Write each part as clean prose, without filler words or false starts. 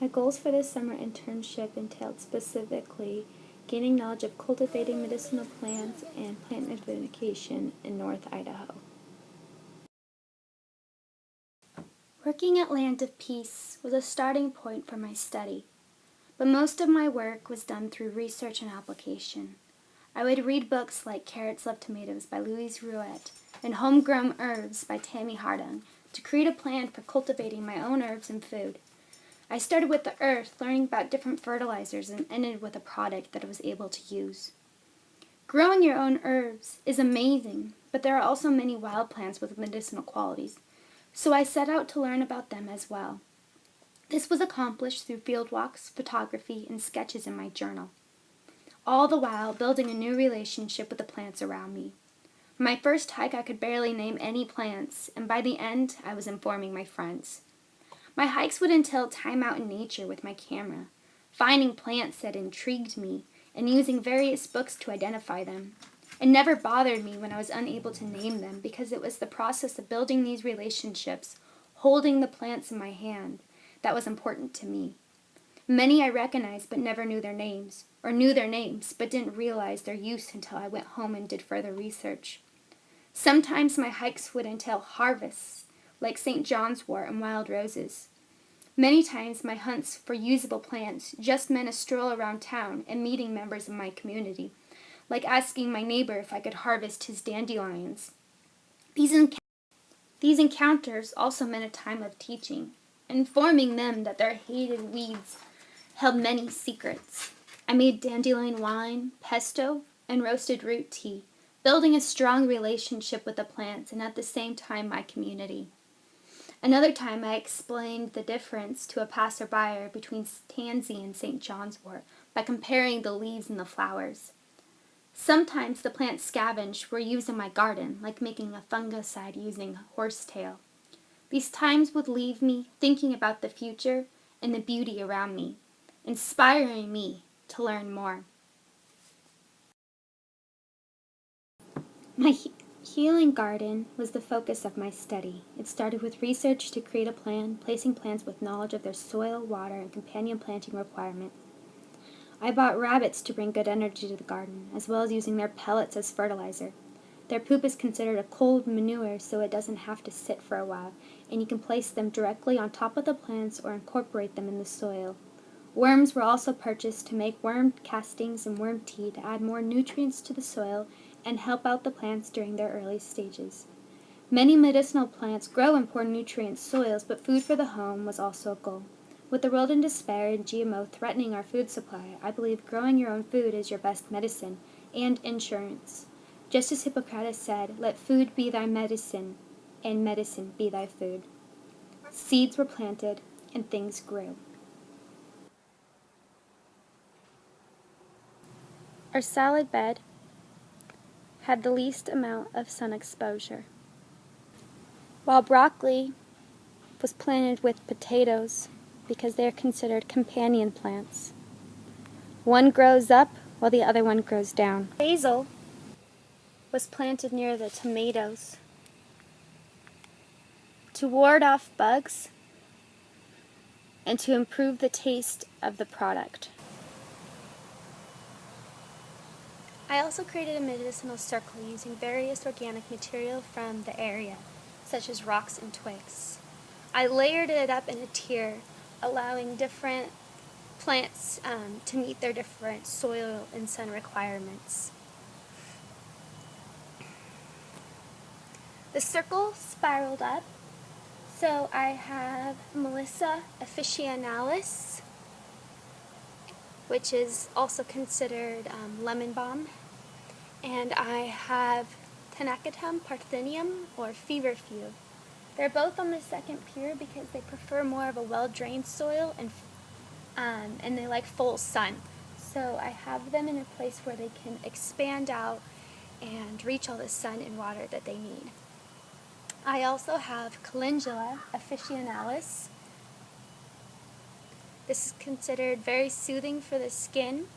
My goals for this summer internship entailed specifically gaining knowledge of cultivating medicinal plants and plant nidification in North Idaho. Working at Land of Peace was a starting point for my study, but most of my work was done through research and application. I would read books like Carrots Love Tomatoes by Louise Rouet and Homegrown Herbs by Tammy Hardung to create a plan for cultivating my own herbs and food. I started with the earth, learning about different fertilizers, and ended with a product that I was able to use. Growing your own herbs is amazing, but there are also many wild plants with medicinal qualities, so I set out to learn about them as well. This was accomplished through field walks, photography, and sketches in my journal, all the while building a new relationship with the plants around me. My first hike, I could barely name any plants, and by the end, I was informing my friends. My hikes would entail time out in nature with my camera, finding plants that intrigued me, and using various books to identify them. It never bothered me when I was unable to name them because it was the process of building these relationships, holding the plants in my hand, that was important to me. Many I recognized but never knew their names, or knew their names but didn't realize their use until I went home and did further research. Sometimes my hikes would entail harvests, like St. John's wort and wild roses. Many times my hunts for usable plants just meant a stroll around town and meeting members of my community, like asking my neighbor if I could harvest his dandelions. These encounters also meant a time of teaching, informing them that their hated weeds held many secrets. I made dandelion wine, pesto, and roasted root tea, building a strong relationship with the plants and at the same time my community. Another time I explained the difference to a passerby between tansy and St. John's wort by comparing the leaves and the flowers. Sometimes the plants scavenged were used in my garden, like making a fungicide using horsetail. These times would leave me thinking about the future and the beauty around me, inspiring me to learn more. My healing garden was the focus of my study. It started with research to create a plan, placing plants with knowledge of their soil, water, and companion planting requirements. I bought rabbits to bring good energy to the garden, as well as using their pellets as fertilizer. Their poop is considered a cold manure, so it doesn't have to sit for a while, and you can place them directly on top of the plants or incorporate them in the soil. Worms were also purchased to make worm castings and worm tea to add more nutrients to the soil and help out the plants during their early stages. Many medicinal plants grow in poor nutrient soils, but food for the home was also a goal. With the world in despair and GMO threatening our food supply, I believe growing your own food is your best medicine and insurance. Just as Hippocrates said, "Let food be thy medicine, and medicine be thy food." Seeds were planted, and things grew. Our salad bed had the least amount of sun exposure, while broccoli was planted with potatoes because they are considered companion plants. One grows up while the other one grows down. Basil was planted near the tomatoes to ward off bugs and to improve the taste of the product. I also created a medicinal circle using various organic material from the area, such as rocks and twigs. I layered it up in a tier, allowing different plants to meet their different soil and sun requirements. The circle spiraled up, so I have Melissa officinalis, which is also considered lemon balm, and I have Tanacatum parthenium or feverfew. They're both on the second pier because they prefer more of a well-drained soil and they like full sun. So I have them in a place where they can expand out and reach all the sun and water that they need. I also have Calendula officinalis. This is considered very soothing for the skin.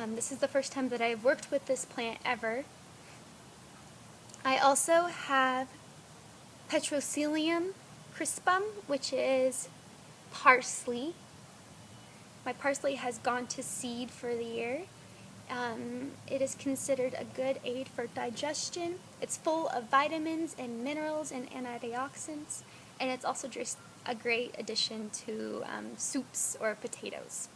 This is the first time that I've worked with this plant ever. I also have Petrocilium crispum, which is parsley. my parsley has gone to seed for the year. It is considered a good aid for digestion. It's full of vitamins and minerals and antioxidants, and it's also just a great addition to soups or potatoes.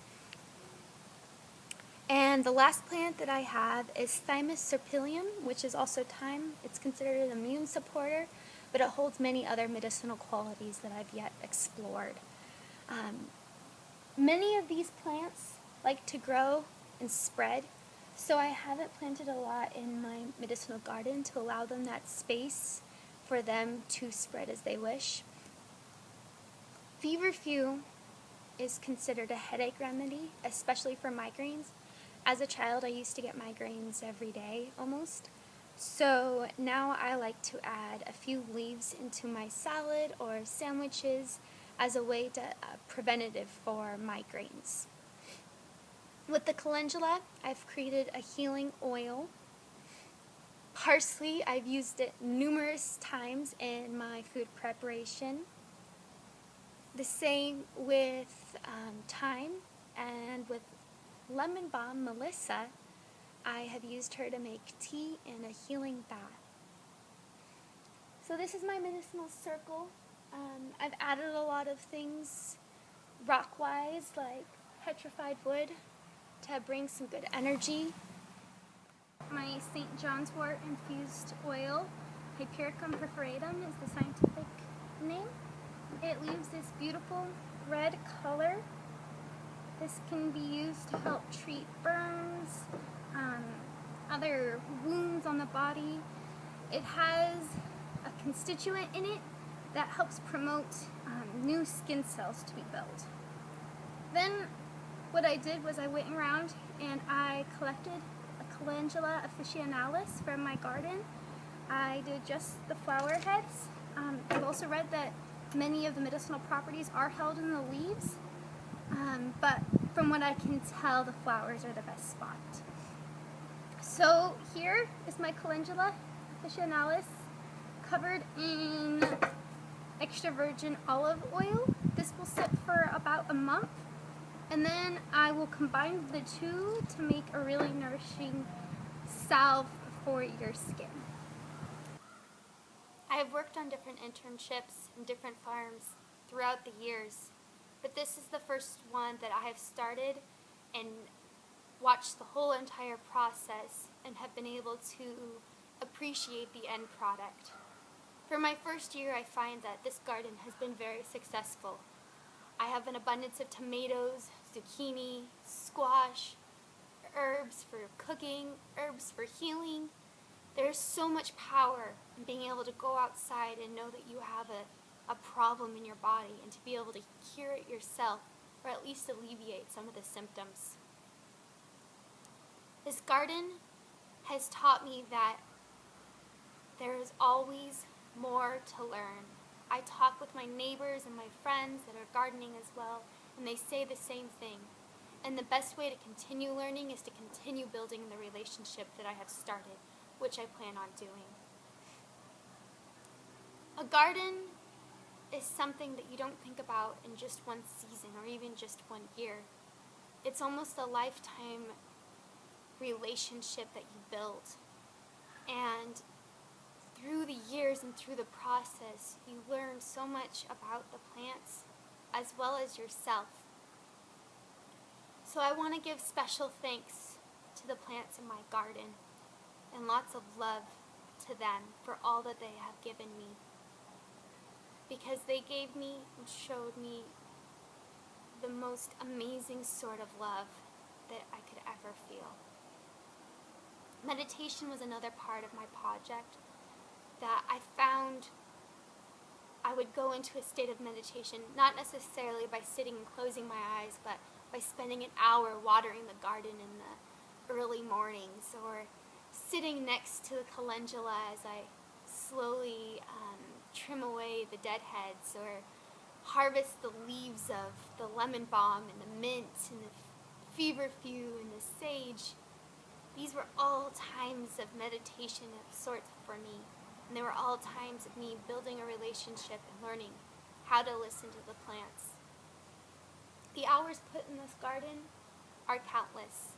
And the last plant that I have is Thymus serpyllum, which is also thyme. It's considered an immune supporter, but it holds many other medicinal qualities that I've yet explored. Many of these plants like to grow and spread, so I haven't planted a lot in my medicinal garden to allow them that space for them to spread as they wish. Feverfew is considered a headache remedy, especially for migraines. As a child, I used to get migraines every day almost. So now I like to add a few leaves into my salad or sandwiches as a way to preventative for migraines. With the calendula, I've created a healing oil. Parsley, I've used it numerous times in my food preparation. The same with thyme, and with lemon balm, Melissa, I have used her to make tea and a healing bath. So this is my medicinal circle. I've added a lot of things rock-wise, like petrified wood, to bring some good energy. My St. John's wort infused oil, Hypericum perforatum is the scientific name. It leaves this beautiful red color. This can be used to help treat burns, other wounds on the body. It has a constituent in it that helps promote new skin cells to be built. Then what I did was I went around and I collected a Calendula officinalis from my garden. I did just the flower heads. I've also read that many of the medicinal properties are held in the leaves, but from what I can tell, the flowers are the best spot. So here is my Calendula officinalis covered in extra virgin olive oil. This will sit for about a month, and then I will combine the two to make a really nourishing salve for your skin. I have worked on different internships in different farms throughout the years, but this is the first one that I have started and watched the whole entire process and have been able to appreciate the end product. For my first year, I find that this garden has been very successful. I have an abundance of tomatoes, zucchini, squash, herbs for cooking, herbs for healing. There's so much power in being able to go outside and know that you have a problem in your body and to be able to cure it yourself, or at least alleviate some of the symptoms. This garden has taught me that there is always more to learn. I talk with my neighbors and my friends that are gardening as well, and they say the same thing. And the best way to continue learning is to continue building the relationship that I have started, which I plan on doing. A garden is something that you don't think about in just one season or even just 1 year. It's almost a lifetime relationship that you build. And through the years and through the process, you learn so much about the plants as well as yourself. So I want to give special thanks to the plants in my garden and lots of love to them for all that they have given me, because they gave me and showed me the most amazing sort of love that I could ever feel. Meditation was another part of my project that I found I would go into a state of meditation, not necessarily by sitting and closing my eyes, but by spending an hour watering the garden in the early mornings, or sitting next to the calendula as I slowly trim away the deadheads, or harvest the leaves of the lemon balm and the mint and the feverfew and the sage. These were all times of meditation of sorts for me, and they were all times of me building a relationship and learning how to listen to the plants. The hours put in this garden are countless,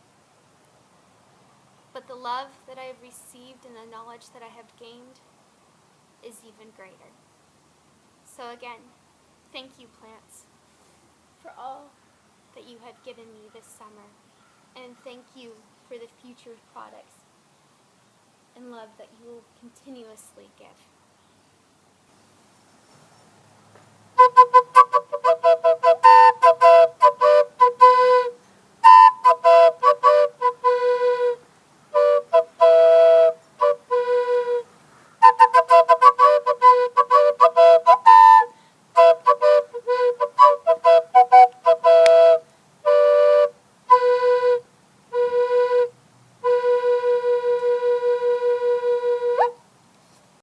but the love that I have received and the knowledge that I have gained is even greater. So again, thank you, plants, for all that you have given me this summer, and thank you for the future products and love that you will continuously give.